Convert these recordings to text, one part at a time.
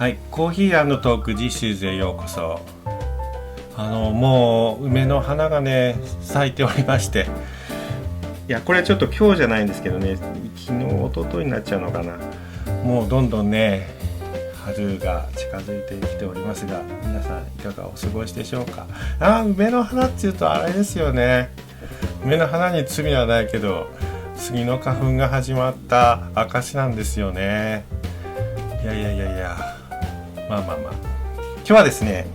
はい、コーヒー&トーク実習へようこそ。もう梅の花がね咲いておりまして、いやこれちょっと今日じゃないんですけどね、昨日一昨日になっちゃうのかな。もうどんどんね春が近づいてきておりますが、皆さんいかがお過ごしでしょうか。梅の花っていうとあれですよね。梅の花に罪はないけど杉の花粉が始まった証なんですよね。いやまあ今日はですね、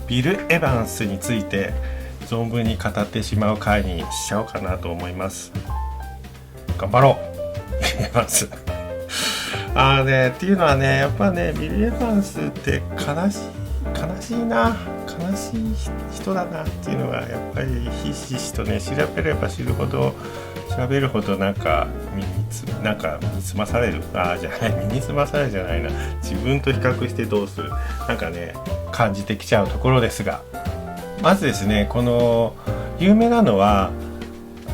ビル・エヴァンスについて存分に語ってしまう回にしちゃおうかなと思います。頑張ろうビル・エヴァンスっていうのはね、やっぱねビル・エヴァンスって悲しい人だなっていうのがやっぱりひしひしとね、調べれば知るほどなんか身につまされる身につまされるじゃないな、自分と比較してどうする感じてきちゃうところですが、まずですね、この有名なのは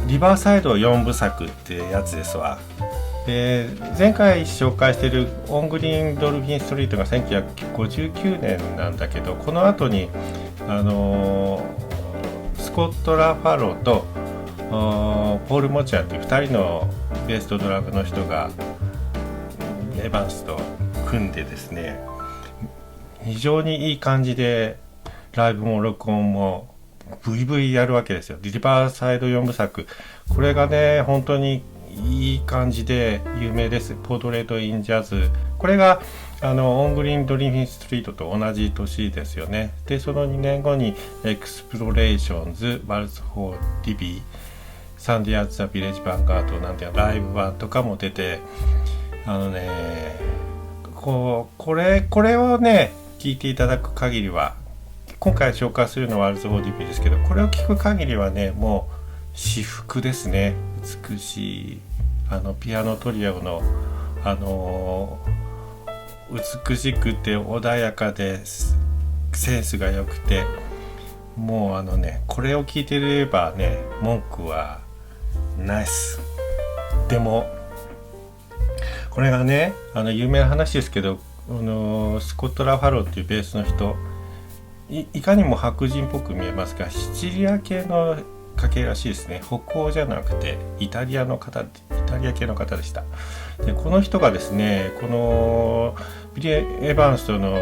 リバーサイド4部作ってやつですわ。で前回紹介しているオングリーンドルフィンストリートが1959年なんだけど、この後にスコット・ラファローとポール・モチャーという2人のベースとドラムの人がエヴァンスと組んでですね、非常にいい感じでライブも録音もブイブイやるわけですよ。リバーサイド4部作、これがね本当にいい感じで有名です。ポートレート・イン・ジャズ、これがオングリーン・ドリーフィン・ストリートと同じ年ですよね。でその2年後にエクスプロレーションズ、ワルツ・フォー・ディビー、サンディ・アッツ・ザ・ビレッジ・バンガードなんてライブ版とかも出て、これをね聞いていただく限りは、今回紹介するのはワルツ・フォー・ディビーですけど、これを聞く限りはねもう至福ですね。美しいピアノトリオの美しくて穏やかでセンスが良くて、もうこれを聴いてればね文句はナイス。でもこれがね有名な話ですけど、スコット・ラファローっていうベースの人、いかにも白人っぽく見えますが、シチリア系の家系らしいですね。北欧じゃなくてイタリア系の方でした。でこの人がですね、このビリー・エヴァンスとの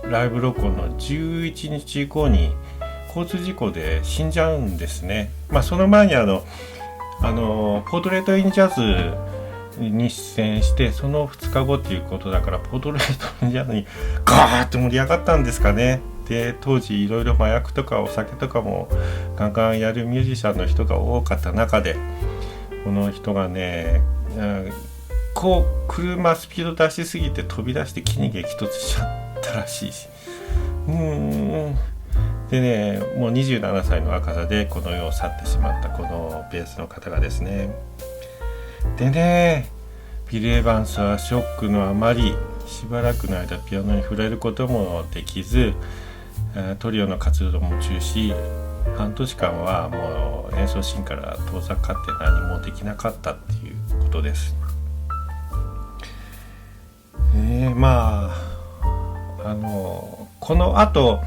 ライブ録音の11日後に交通事故で死んじゃうんですね。その前にポートレート・イン・ジャズに出演して、その2日後っていうことだから、ポートレート・イン・ジャズにガーッと盛り上がったんですかね。で当時いろいろ麻薬とかお酒とかもガンガンやるミュージシャンの人が多かった中で、この人がね車スピード出しすぎて飛び出して木に激突しちゃったらしいし、でねもう27歳の若さでこの世を去ってしまったこのベースの方がですね、でねビル・エヴァンスはショックのあまりしばらくの間ピアノに触れることもできず、トリオの活動も中止、半年間はもう演奏シーンから遠ざかって何もできなかったっていうことです。この後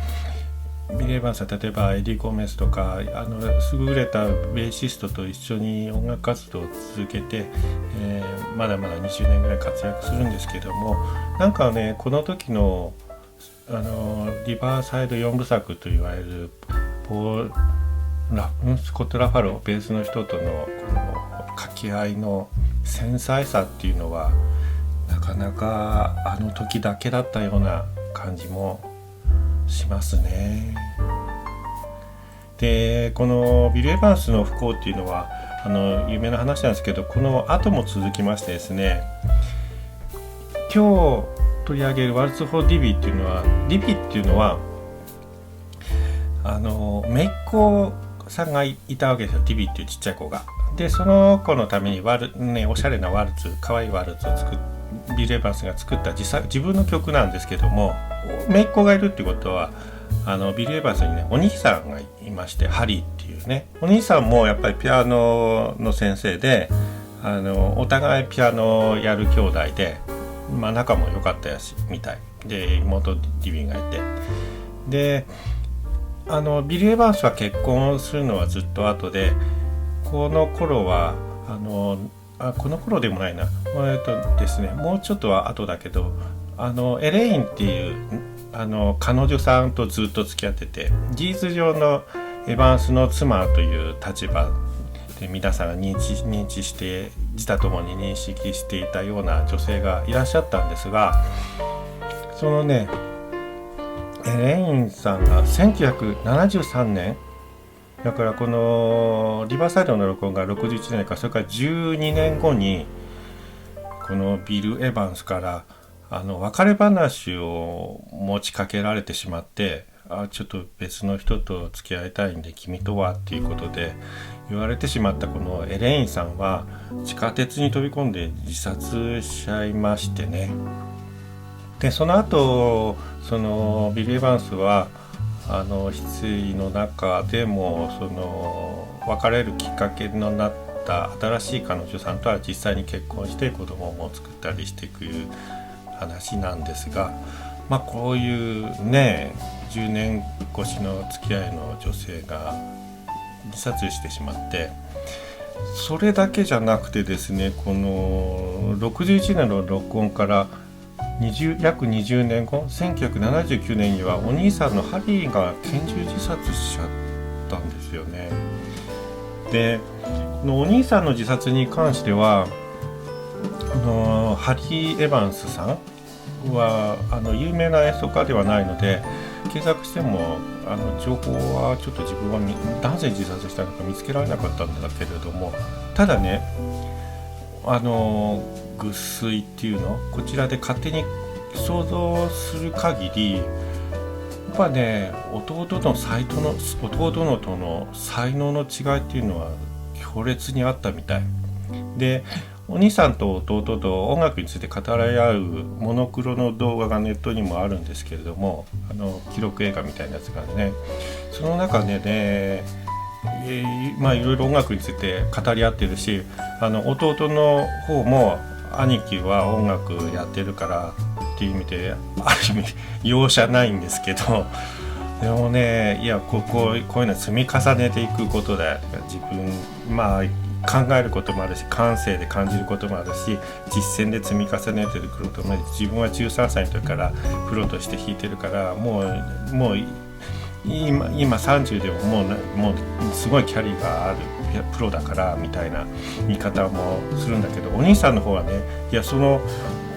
ビル・エヴァンスは例えばエディ・ゴメスとか優れたベーシストと一緒に音楽活動を続けて、まだまだ20年ぐらい活躍するんですけども、この時のリバーサイド4部作といわれるスコット・ラファローベースの人とのこの掛け合いの繊細さっていうのはなかなか時だけだったような感じもしますね。でこのビル・エヴァンスの不幸っていうのは有名な話なんですけど、この後も続きましてですね、今日取り上げるワルツ・フォー・ディビっていうのは、姪っ子さんがいたわけですよ。ディビっていうちっちゃい子が。でその子のためにおしゃれなワルツ、可愛いワルツをビル・エヴァンスが作った自分の曲なんですけども、姪っ子がいるっていうことはビル・エヴァンスにねお兄さんがいまして、ハリーっていうね、お兄さんもやっぱりピアノの先生でお互いピアノをやる兄弟で、仲も良かったやしみたいで妹リビンがいて、でビル・エヴァンスは結婚するのはずっと後で、この頃はこの頃でもないな、ですね、もうちょっとは後だけど、エレインっていう彼女さんとずっと付き合ってて、事実上のエヴァンスの妻という立場で皆さんが認知して自他ともに認識していたような女性がいらっしゃったんですが、そのねエレインさんが1973年だから、このリバーサイドの録音が61年か、それから12年後にこのビル・エヴァンスから別れ話を持ちかけられてしまって、ちょっと別の人と付き合いたいんで君とはっていうことで言われてしまったこのエレインさんは地下鉄に飛び込んで自殺しちゃいましてね。でその後そのビル・エヴァンスは失意の中でも別れるきっかけになった新しい彼女さんとは実際に結婚して子供も作ったりしていく話なんですが、こういうね10年越しの付き合いの女性が自殺してしまって、それだけじゃなくてですね、この61年の録音から約20年後1979年にはお兄さんのハリーが拳銃自殺しちゃったんですよね。でこのお兄さんの自殺に関してはハリー・エヴァンスさんは有名な演奏家ではないので検索しても情報はちょっと自分はなぜ自殺したのか見つけられなかったんだけれども、ただねぐっすいっていうのこちらで勝手に想像する限りやっぱね弟のとの才能の違いっていうのは強烈にあったみたいで、お兄さんと弟と音楽について語り合うモノクロの動画がネットにもあるんですけれども、記録映画みたいなやつがね、その中でねいろいろ音楽について語り合ってるし、弟の方も兄貴は音楽やってるからっていう意味である意味容赦ないんですけど、でもねこういうの積み重ねていくことで自分考えることもあるし感性で感じることもあるし実践で積み重ねてくることもあるし、自分は13歳の時からプロとして弾いてるからもう今30でももうすごいキャリアがあるプロだからみたいな見方もするんだけど、お兄さんの方はね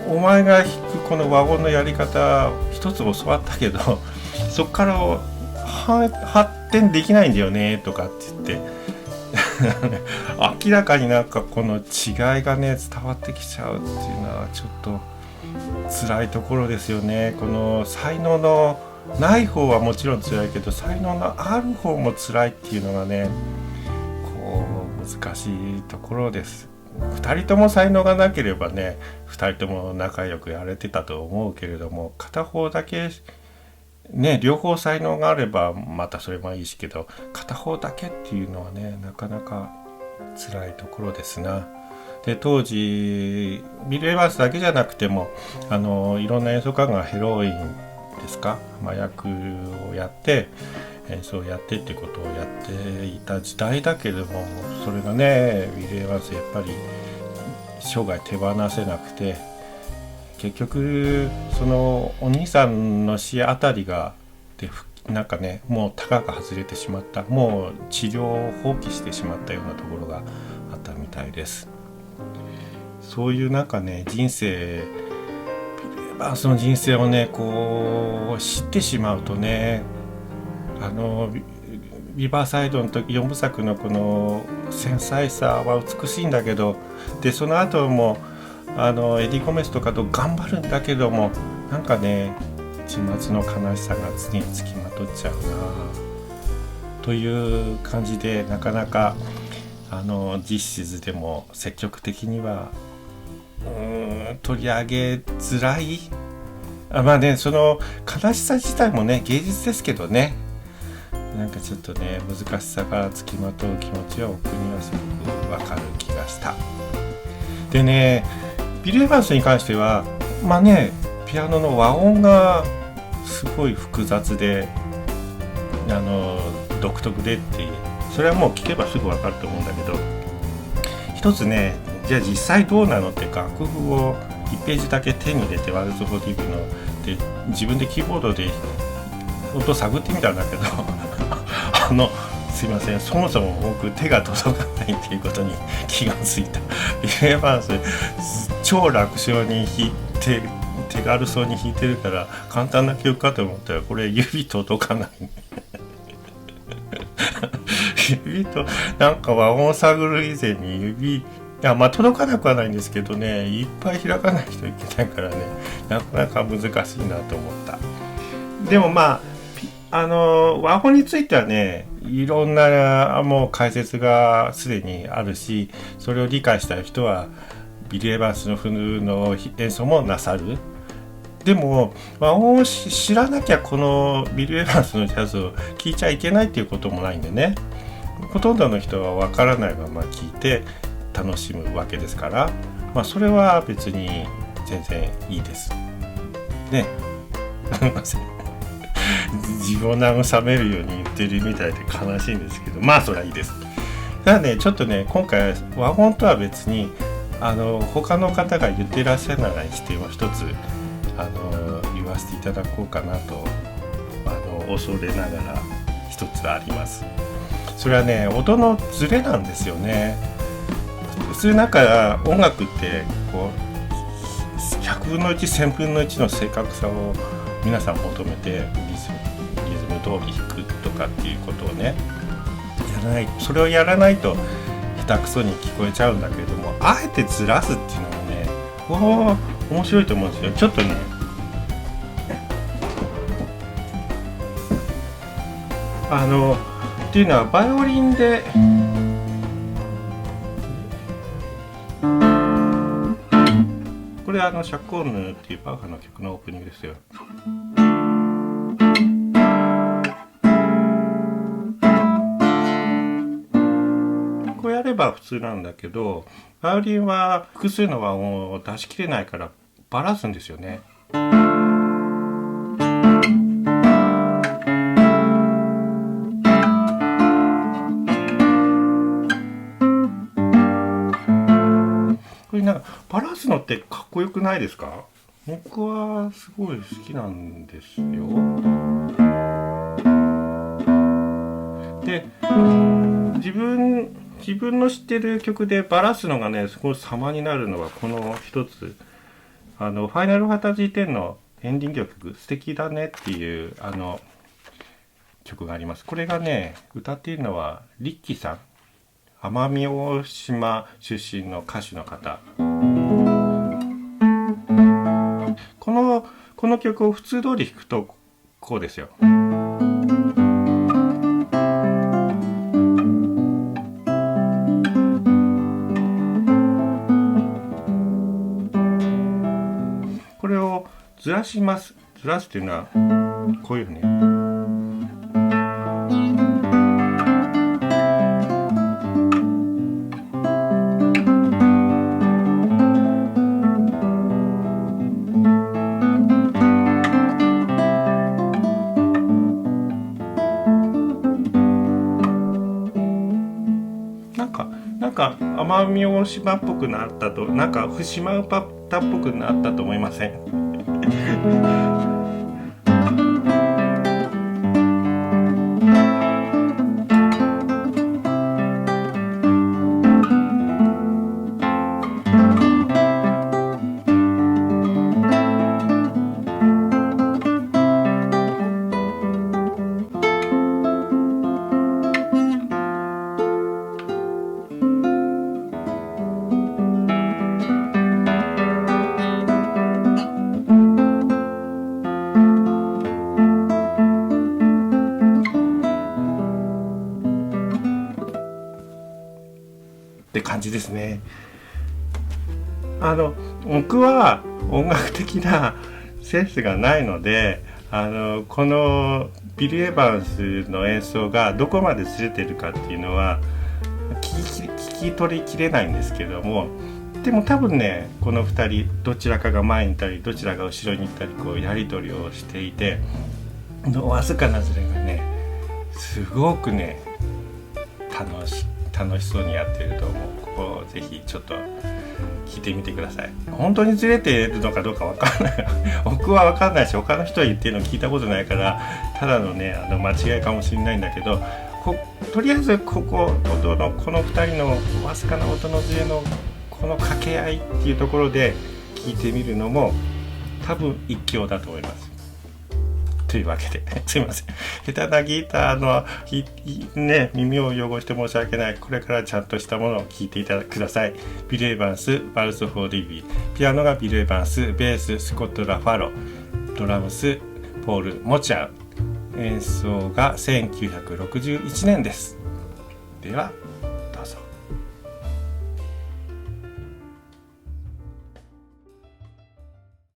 お前が弾くこの和音のやり方一つ教わったけどそっから発展できないんだよねとかって言って明らかにこの違いがね伝わってきちゃうっていうのはちょっと辛いところですよね。この才能のない方はもちろん辛いけど才能のある方も辛いっていうのがね難しいところです。2人とも才能がなければね2人とも仲良くやれてたと思うけれども、片方だけね両方才能があればまたそれもいいしけど片方だけっていうのはねなかなか辛いところですな。で当時ビル・エヴァンスだけじゃなくてもいろんな演奏家がヘロインですか麻薬をやって演奏をやってっていうことをやっていた時代だけれども、それがねビル・エヴァンスやっぱり生涯手放せなくて、結局そのお兄さんの死あたりがでもうたかが外れてしまった、もう治療を放棄してしまったようなところがあったみたいです。そういう人生ビル・エヴァンスの人生をね知ってしまうとねリバーサイドの時4部作のこの繊細さは美しいんだけど、でその後もエディ・ゴメスとかと頑張るんだけども一末の悲しさが常につきまとっちゃうなという感じで、なかなか実質でも積極的には取り上げづらい。その悲しさ自体もね芸術ですけどね、ちょっとね難しさがつきまとう気持ちは僕にはすごくわかる気がした。でねビル・エヴァンスに関してはピアノの和音がすごい複雑で独特でっていう、それはもう聞けばすぐ分かると思うんだけど、一つね、じゃあ実際どうなのって楽譜を1ページだけ手に入れてワルツ・フォー・ディブので自分でキーボードで音探ってみたんだけどすいません、そもそも僕手が届かないっていうことに気がついた。ビル・エヴァンス超楽勝に弾いて手軽そうに弾いてるから簡単な曲かと思ったら、これ指届かない指となんか和音を探る以前にいや、まあ届かなくはないんですけどね、いっぱい開かないといけないからね、なかなか難しいなと思った。でもまあ和音についてはね、いろんなもう解説がすでにあるし、それを理解した人はビル・エヴァンスのフヌの演奏もなさる。でも和音を知らなきゃこのビル・エヴァンスのジャズを聴いちゃいけないっていうこともないんでね、ほとんどの人は分からないまま聴いて楽しむわけですから、まあそれは別に全然いいですね。すみません、自分を慰めるように言ってるみたいで悲しいんですけど、まあそれはいいです。ただね、ちょっとね、今回和音とは別に他の方が言ってらっしゃらない視点を一つ言わせていただこうかなと恐れながら一つあります。それはね、音のズレなんですよね。普通なんか音楽ってこう100分の1、1000分の1の正確さを皆さん求めてリズム通り弾くとかっていうことをね、それをやらないと下手くそに聞こえちゃうんだけれども、あえてずらすっていうのもね、面白いと思うんですよ。ちょっとね、っていうのはバイオリンでこれシャコーヌっていうバッハの曲のオープニングですよ。こうやれば普通なんだけど、バイオリンは複数の和音を出しきれないからバラすんですよね。これなんかバラすのってかっこよくないですか？僕はすごい好きなんですよ。で、自分の知ってる曲でバラすのがね、すごい様になるのはこの一つ、ファイナルファンタジー10のエンディング曲、素敵だねっていう曲があります。これがね、歌っているのはリッキーさん、奄美大島出身の歌手の方。この曲を普通通り弾くとこうですよ。これをずらします。ずらすというのはこういうふうに。なんか奄美大島っぽくなったと、なんか福島歌っぽくなったと思いません？って感じですね。僕は音楽的なセンスがないので、このビル・エヴァンスの演奏がどこまでずれてるかっていうのは聞き取りきれないんですけども、でも多分ねこの2人どちらかが前にいたりどちらが後ろにいたりこうやり取りをしていて、わずかなズレがねすごくね楽しそうにやってると思う。ここをぜひちょっと聞いてみてください。本当にずれてるのかどうかわかんない僕はわかんないし他の人が言ってるの聞いたことないからただのね間違いかもしれないんだけど、とりあえずこの2人のわずかな音のずれのこの掛け合いっていうところで聞いてみるのも多分一興だと思います。というわけですいません、下手なギターの耳を汚して申し訳ない。これからちゃんとしたものを聴いてください。ビル・エヴァンス、バルス・フォー・リビー、ピアノがビル・エヴァンス、ベーススコット・ラファロ、ドラムスポール・モチャウ、演奏が1961年です。では